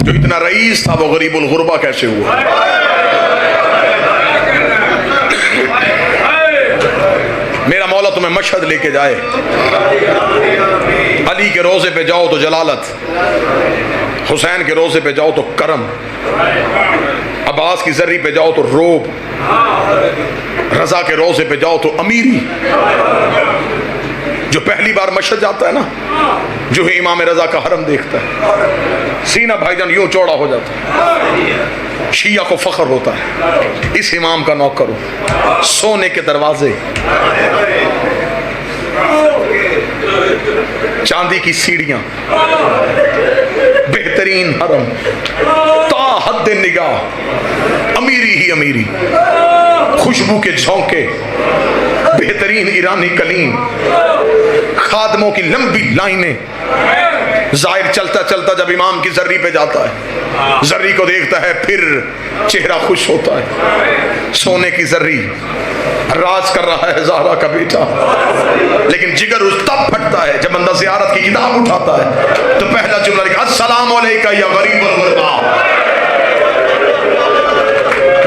जो इतना रईस था वो गरीबुल गुरबा कैसे हुआ? मेरा मौला तुम्हें मशहद लेके जाए, अली के रोजे पे जाओ तो जलालत, हुसैन के रोजे पे जाओ तो करम, अब्बास की जर्री पे जाओ तो रोब, रजा के रोजे पे जाओ तो अमीरी। जो पहली बार मशहद जाता है ना, जो ही इमाम रजा का हरम देखता है, सीना भाईजान यूं चौड़ा हो जाता है। शिया को फख्र होता है, इस इमाम का नौकर हो। सोने के दरवाजे, चांदी की सीढ़ियां, बेहतरीन हरम, ता हद निगाह, अमीरी ही अमीरी, खुशबू के झोंके, बेहतरीन ईरानी कलीन, खादमों की लंबी लाइनें। जाहिर चलता चलता जब इमाम की जर्री पे जाता है, जर्री को देखता है, फिर चेहरा खुश होता है। सोने की जर्री, राज कर रहा है ज़हरा का बेटा, लेकिन जिगर उस तब फटता है जब बंदा ज़ियारत की किताब उठाता है तो पहला जुमला लिखा, अस्सलाम अलैका या गरीबुल गुरबा।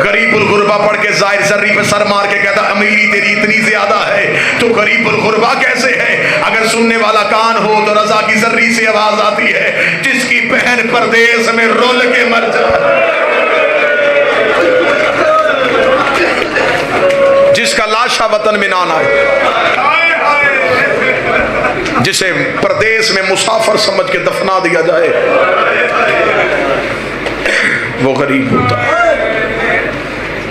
गरीबुल गुरबा पढ़ के जाहिर जर्री पे सर मार के कहता, अमीरी तेरी इतनी ज्यादा है तो गरीबुल गुरबा कैसे है? अगर सुनने वाला कान हो तो रजा की जर्री से आवाज आती है, जिसकी बहन परदेश में रोल के मर जाए, जिसका लाशा वतन में ना आए, जिसे परदेश में मुसाफिर समझ के दफना दिया जाए, वो गरीब होता है।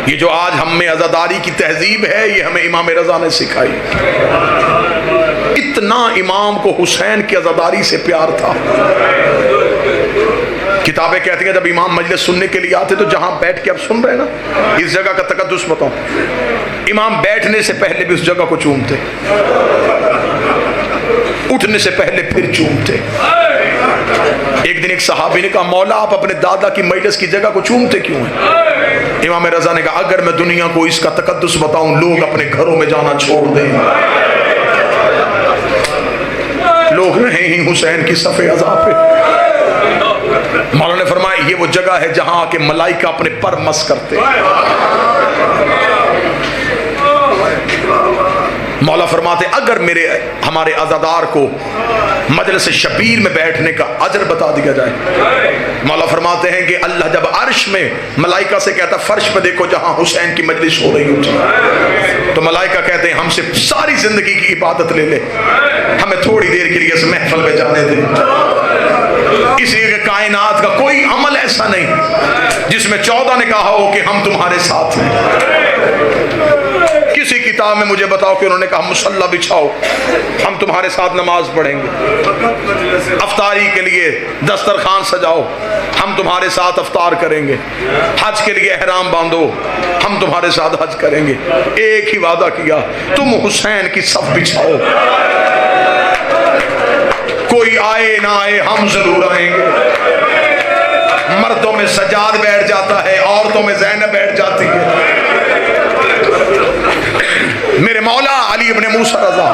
ये जो आज हम में अज़ादारी की तहजीब है, ये हमें इमाम रजा ने सिखाई। इतना इमाम को हुसैन की अज़ादारी से प्यार था। किताबें कहती हैं जब इमाम मजलिस सुनने के लिए आते तो जहां बैठ के अब सुन रहे हैं ना, इस जगह का तकद्दुस बताओ, इमाम बैठने से पहले भी उस जगह को चूमते, उठने से पहले फिर चूमते। एक दिन एक सहाबी ने कहा, मौला आप अपने दादा की मजलिस की जगह को चूमते क्यों हैं? इमाम रजा ने कहा, अगर मैं दुनिया को इसका तकद्दुस बताऊं, लोग अपने घरों में जाना छोड़ दें, लोग रहे ही हुसैन की सफ़े अज़ा पे। मौला ने फरमाया, ये वो जगह है जहां आके मलाइका अपने पर मस करते। मौला फरमाते, अगर हमारे अज़ादार को मजलिस शबीर में बैठने का अजर बता दिया जाए, मौला फरमाते हैं कि अल्लाह जब अर्श में मलाइका से कहता, फर्श पे देखो जहां हुसैन की मजलिस हो रही होती, तो मलाइका कहते हैं, हमसे सारी जिंदगी की इबादत ले ले, हमें थोड़ी देर के लिए इस महफिल में जाने दे। इसलिए कायनात का कोई अमल ऐसा नहीं जिसमें 14 ने कहा हो कि हम तुम्हारे साथ हैं। किसी किताब में मुझे बताओ कि उन्होंने कहा, मुसल्ला बिछाओ, हम तुम्हारे साथ नमाज पढ़ेंगे। अफ्तारी के लिए दस्तरखान सजाओ, हम तुम्हारे साथ अफ्तार करेंगे। हज के लिए एहराम बांधो, हम तुम्हारे साथ हज करेंगे। एक ही वादा किया, तुम हुसैन की सफ बिछाओ, कोई आए ना आए हम जरूर आएंगे। मर्दों में सजाद बैठ जाता है, औरतों में ज़ैनब बैठ जाती है। मेरे मौला अली इब्न मूसा रजा,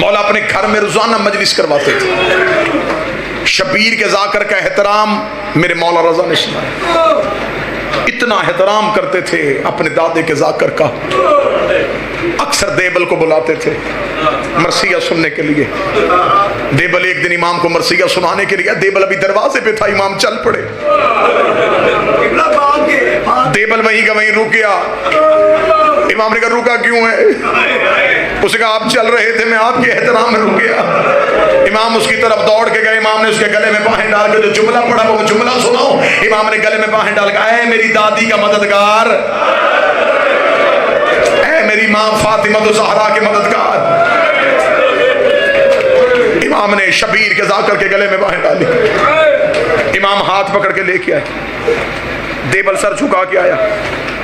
मौला अपने घर में रोजाना मजलिस करवाते थे। शबीर के जाकर का एहतराम मेरे मौला रजा ने सुनाया। इतना एहतराम करते थे अपने दादे के जाकर का। अक्सर देबल को बुलाते थे मरसिया सुनने के लिए। देबल एक दिन इमाम को मरसिया सुनाने के लिए, देबल अभी दरवाजे पे था, इमाम चल पड़े। देबल वहीं का वहीं रुक गया। इमाम ने कहा, रुका क्यों है? उसने कहा, आप चल रहे थे, मैं आपके एहतराम में रुक गया। इमाम उसकी तरफ दौड़ के गए। इमाम ने उसके गले में बाहें डाल के जो जुमला पढ़ा वो जुमला सुनाओ। इमाम ने गले में बाहें डाल के, ऐ मेरी दादी का मददगार, ऐ मेरी माँ फातिमा तो ज़हरा के मददगार। इमाम ने शबीर के जाकर के गले में बाहें डाली। इमाम हाथ पकड़ के लेके आए। देबल सर झुका के आया।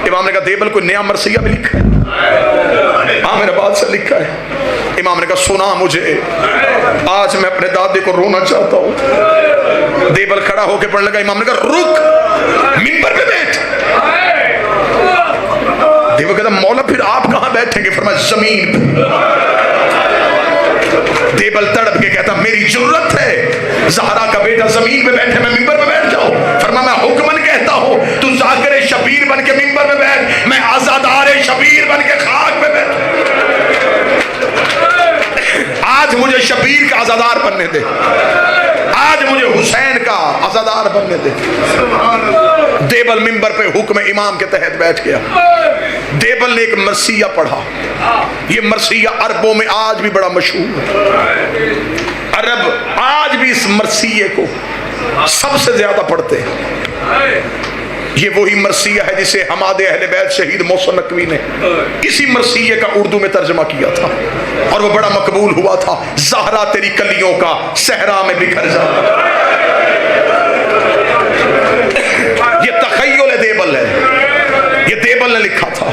इमाम ने कहा, देबल कोई नया मरसिया भी लिखा है? हाँ, मेरे बाद से लिखा है। इमाम ने कहा, सुना मुझे, आज मैं अपने दादे को रोना चाहता हूँ। देबल खड़ा होकर पढ़ने लगा। इमाम ने कहा, रुक, मिंबर पे बैठ। देबल कहता, मौला फिर आप कहाँ बैठेंगे? फरमाया, जमीन पे। देबल तड़प के कहता, मेरी जरूरत है, ज़हरा का बेटा जमीन पे बैठे, मैं मिंबर पे शबीर का अज़ादार बनने दे, आज मुझे हुसैन का अज़ादार बनने दे। देबल मिंबर पे हुक्म इमाम के तहत बैठ गया। देबल ने एक मरसिया पढ़ा। ये मरसिया अरबों में आज भी बड़ा मशहूर है। अरब आज भी इस मरसिये को सबसे ज्यादा पढ़ते हैं। ये वही मरसिया है जिसे हमादे अहले बैत शहीद मोहसिन नकवी ने इसी मरसिये का उर्दू में तर्जमा किया था और वो बड़ा मकबूल हुआ था। ज़हरा तेरी कलियों का सहरा में बिखर जा। ये तखय्युल देबल है, ये देबल ने लिखा था।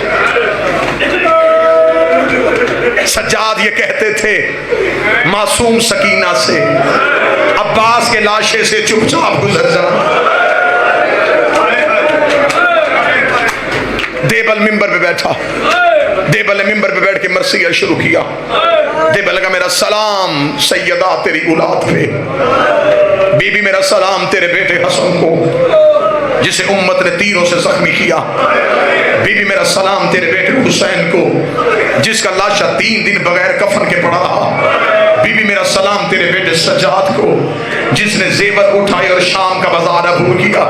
सज्जाद ये कहते थे मासूम सकीना से अब्बास के लाशे से चुपचाप गुजर जा। देबल मिंबर पे बैठा। देबल ने मिंबर पे बैठ के मरसिया शुरू किया। देबल का मेरा सलाम सैयदा तेरी औलाद पे, बीबी मेरा सलाम तेरे बेटे हसन को जिसे उम्मत ने तीरों से जख्मी किया। बीबी मेरा सलाम तेरे बेटे हुसैन को जिसका लाशा 3 दिन बगैर कफन के पड़ा रहा। बीबी मेरा सलाम तेरे बेटे सज्जाद को जिसने जेवर उठाए और शाम का बाजार अबूर किया।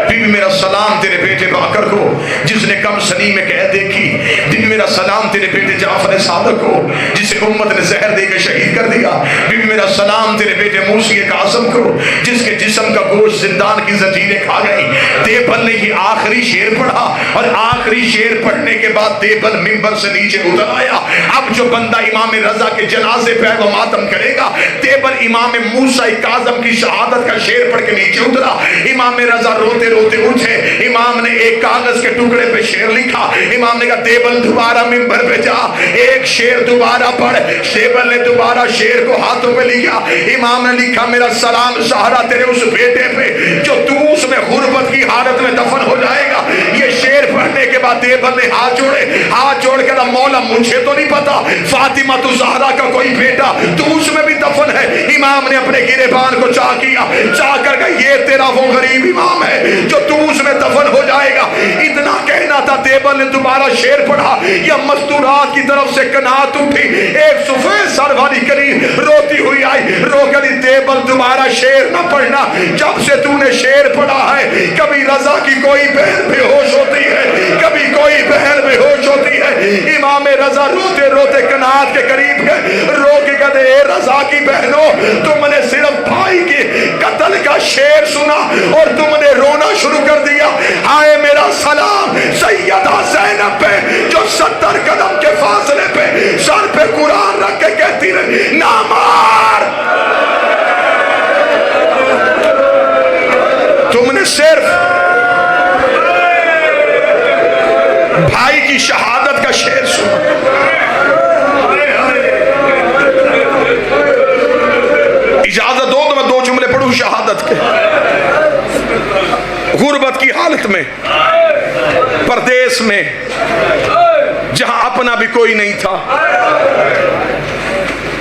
बीबी मेरा सलाम तेरे बेटे बाकर को जिसने कम सनी में कैद देखी। बीबी मेरा सलाम तेरे बेटे जाफर सादक को जिसे उम्मत ने जहर देकर शहीद कर दिया। बीबी मेरा सलाम तेरे बेटे मूसी कासिम को जिसके जिस्म का गोश्त जिंदान की जंजीरें खा गई। देबल ने ये आखिरी शेर पढ़ा और आखिरी शेर पढ़ने के बाद देबल मिंबर से नीचे उतर आया। अब जो बंदा इमाम रजा के जनाजे पे वो मातम करेगा। देबल इमाम मूसा काज़म की शहादत का शेर पढ़ के नीचे उतरा। इमाम रजा रोते रोते उठे। इमाम ने एक कागज के टुकड़े पे शेर लिखा। इमाम ने कहा देबल दोबारा मिंबर पे जा, एक शेर दोबारा पढ़। देबल ने दोबारा शेर को हाथों में लिया। इमाम ने लिखा मेरा सलाम सहारा तेरे उस बेटे पे जो तू उसमें गुर्बत की हालत में दफन हो जाएगा। ये शेर पढ़ने के बाद देबल ने हाथ जोड़े। हाथ जोड़ के मौला मुझे तो नहीं पता फातिमा तू ज़हरा का कोई बेटा तू उसमें भी दफन है। इमाम ने अपने गिरेबान को चाह किया। चाह कर ये तेरा वो गरीब इमाम है जो तू उसमें दफन हो जाएगा। इतना कहना था। देबल ने दोबारा शेर पढ़ा। या मस्तूरात की तरफ से कनात उठी। एक सफेद सर वाली करीब रोती हुई आई। रो करी देबल दोबारा शेर न पढ़ना। जब से तूने शेर पढ़ा है कभी रजा की कोई बहन बेहोश होती है, कभी कोई बहन बेहोश होती है। इमाम रजा रोते रोते कनात के करीब गए। रो के कहते रजा की बहनों तुमने सिर्फ भाई के कत्ल का शेर सुना और तुमने रोना शुरू कर दिया। हाय मेरा सलाम सैयदा ज़ैनब पे जो 70 कदम के फासले पे सर पे कुरान रख के कहती रही ना मार। तुमने सिर्फ भाई की शहादत का शेर सुना। इजाजत दो तो मैं 2 जुमले पढ़ूं शहादत के। गुर्बत की हालत में परदेश में जहां अपना भी कोई नहीं था,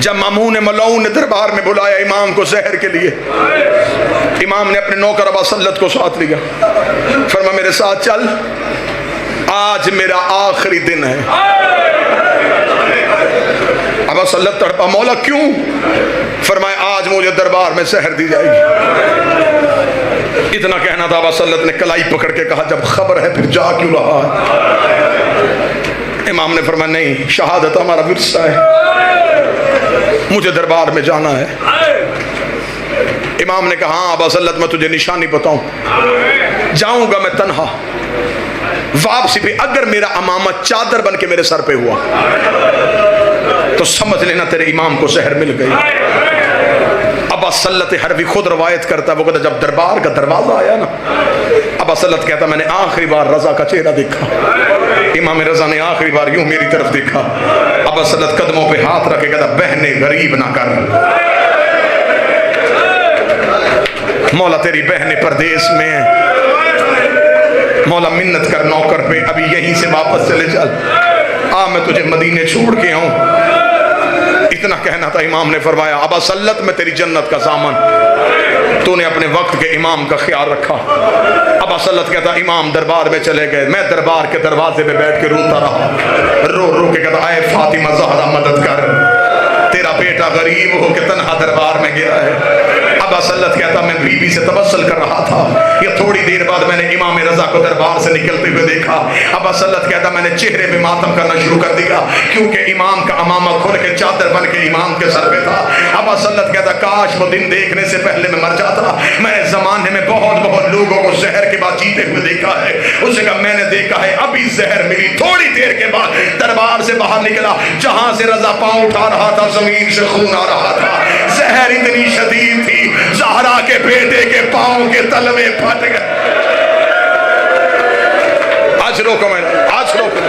जब मामून मलऊन ने दरबार में बुलाया इमाम को जहर के लिए, इमाम ने अपने नौकर अबा सल्लत को साथ लिया। फरमा मेरे साथ चल, आज मेरा आखिरी दिन है। अबा सल्लत तड़पा, मौला क्यों? फरमाया आज मुझे दरबार में जहर दी जाएगी। इतना कहना था। अबा सल्लत ने कलाई पकड़ के कहा जब खबर है फिर जा क्यों रहा है? इमाम ने फरमाया नहीं, शहादत हमारा विरसा है, मुझे दरबार में जाना है। इमाम ने कहा हाँ अबा सल्लत मैं तुझे निशानी बताऊं, जाऊंगा मैं तन्हा, वापसी पे अगर मेरा अमामा चादर बन के मेरे सर पे हुआ तो समझ लेना तेरे इमाम को जहर मिल गई। अबा सल्लत हरवी खुद रवायत करता है, वो कहता जब दरबार का दरवाजा आया ना, अबा सल्लत कहता मैंने आखिरी बार रजा का चेहरा देखा। इमाम रजा ने आखिरी बार यूं मेरी तरफ देखा। अबा सल्लत कदमों पे हाथ रखे कहता बहने गरीब ना कर, मौला तेरी बहने परदेश में है, मौला मिन्नत कर नौकर पे अभी यहीं से वापस चले चल, आ मैं तुझे मदीने छोड़ के आऊं। इतना कहना था। इमाम ने फरमाया अबा सल्लत में तेरी जन्नत का सामान, तूने अपने वक्त के इमाम का ख्याल रखा। अबा सल्लत कहता इमाम दरबार में चले गए, मैं दरबार के दरवाजे पे बैठ के रोता रहा। रो रो के कहता आए फातिमा ज़हरा मदद कर, तेरा बेटा बेटा गरीब हो के तन्हा दरबार में गया है। अब असलत कहता मैं बीबी से तबस्सुल कर रहा था, ये थोड़ी देर बाद मैंने इमाम रजा को दरबार से निकलते हुए देखा। अब असलत कहता मैंने चेहरे पे मातम करना शुरू कर दिया, क्योंकि इमाम का अमामा खुल के चादर बन के इमाम के सर पे था। अब असलत कहता काश वो दिन देखने से पहले मैं मर जाता। मैंने जमाने में बहुत बहुत लोगों को जहर के बाद जीते हुए देखा है। उसने कहा मैंने देखा है अभी जहर मिली, थोड़ी देर के बाद दरबार से बाहर निकला, जहां से रजा पांव उठा रहा था जमीन से खून आ रहा था। जहर इतनी शदीद थी, ज़हरा के बेटे के पांव के तलवे फट गए। आज रोको, मैं आज रोको।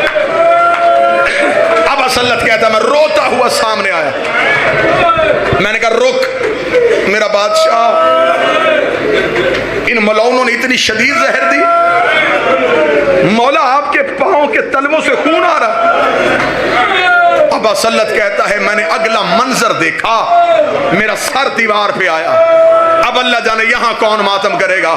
अब असलत कहता मैं रोता हुआ सामने आया। मैंने कहा रुक मेरा बादशाह, इन मौलानों ने इतनी शदीद जहर दी, मौला आपके पांव के तलवों से खून आ रहा। अब असलत कहता है मैंने अगला मंजर देखा, मेरा सर दीवार पे आया। अब अल्लाह जाने यहां कौन मातम करेगा।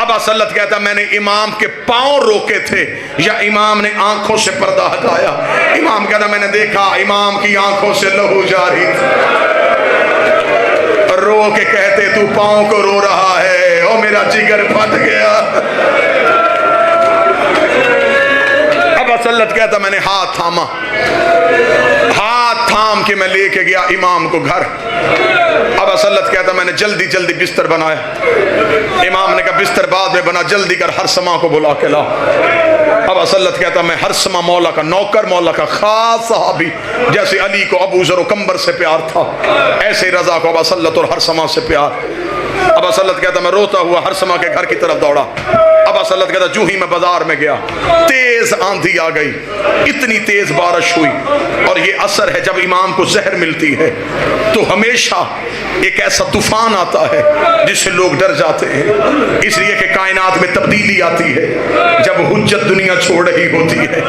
अब असलत कहता मैंने इमाम के पांव रोके थे या इमाम ने आंखों से पर्दा हटाया। इमाम कहता मैंने देखा इमाम की आंखों से लहू जारी था। रो के कहते तू पांव को रो रहा है, ओ मेरा जिगर फट गया। अब असलत कहता मैंने हाथ थामा, हाथ थाम के मैं लेके गया इमाम को घर। अब असलत कहता मैंने जल्दी जल्दी बिस्तर बनाया। इमाम ने कहा बिस्तर बाद में बना, जल्दी कर हरसमा को बुला के ला। अब असलत कहता मैं हरसमा मौला का नौकर, मौला का खास सहाबी, जैसे अली को अबू ज़र कंबर से प्यार था ऐसे रजा को अब असलत और हरसमा से प्यार। अब असलत कहता मैं रोता हुआ हरसमा के घर की तरफ दौड़ा। अब असलत कहता जूं ही मैं बाजार में गया, तेज आंधी आ गई, इतनी तेज बारिश हुई। और ये असर है जब इमाम को जहर मिलती है तो हमेशा एक ऐसा तूफान आता है जिससे लोग डर जाते हैं। इसलिए कि कायनात में तब्दीली आती है जब हुज्जत दुनिया छोड़ रही होती है।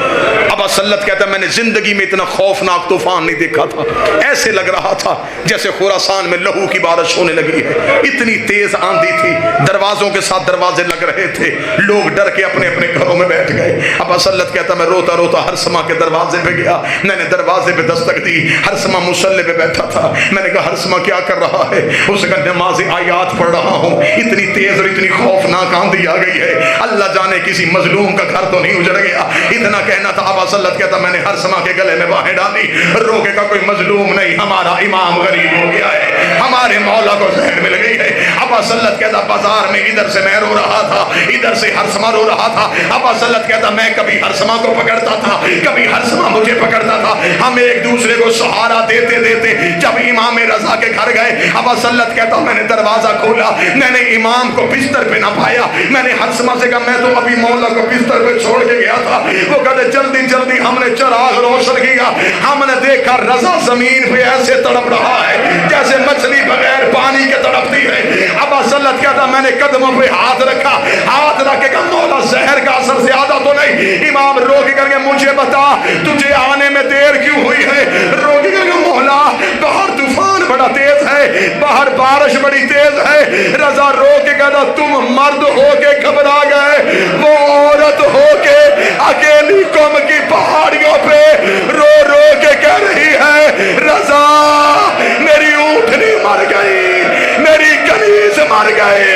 अब असलत कहता मैंने जिंदगी में इतना खौफनाक तूफान नहीं देखा था, ऐसे लग रहा था जैसे खुरासान में लहू की बारिश होने लगी है। इतनी तेज आंधी थी, दरवाजों के साथ दरवाजे लग रहे थे, लोग डर के अपने अपने घरों में बैठ गए। अब असलत कहता मैं रोता रोता हरसमा के दरवाजे पे गया। मैंने दरवाजे पे दस्तक दी, हरसमा मुसल्ले पे बैठा था। मैंने कहा हरसमा क्या कर रहा है? उसने कहा नमाज आयात पढ़ रहा हूँ, इतनी तेज और इतनी खौफनाक आंधी आ गई है, अल्लाह जाने किसी मजलूम का घर तो नहीं उजड़ गया। इतना कहना था। अब असलत कहता मैंने हरसमा के गले में बाहें डाली, रोके का कोई मजलूम नहीं, हमारा इमाम गरीब हो गया है, हमारे मौला को जहर मिल गई है। अब असलत कहता बाजार में इधर से मैं रो रहा था, इधर से हरसमा रो रहा था। अब असलत कहता मैं कभी हरसमा को पकड़ता था, कभी हरसमा मुझे पकड़ता था। हम एक दूसरे को सहारा देते देते जब इमाम रजा के घर गए, अब असलत कहता मैंने दरवाजा खोला, मैंने इमाम को बिस्तर पे ना पाया। मैंने हरसमा से कहा मैं तो अभी मौला को बिस्तर पे छोड़ के गया था। वो कहते जल्दी जल्दी हमने चिराग रोशन किया, हमने देखा रजा जमीन पे ऐसे तड़प रहा है जैसे मछली बगैर पानी के तड़पती है। अब असलत कहता मैंने कदमों पे हाथ रखा, हाथ रख के कहा मौला जहर का असर ज्यादा तो नहीं? इमाम रो के करके मुझे बता तुझे आने में देर क्यों हुई है? रो के करके मौला बाहर तूफान बड़ा तेज है, बाहर बारिश बड़ी तेज है। रजा रो के कहता तुम मर्द हो के घबरा गए, वो औरत हो के अकेली कौम की पहाड़ियों पे रो रो के कह रही है रजा मेरी ऊँटनी मर गई, मेरी कनीज मर गए,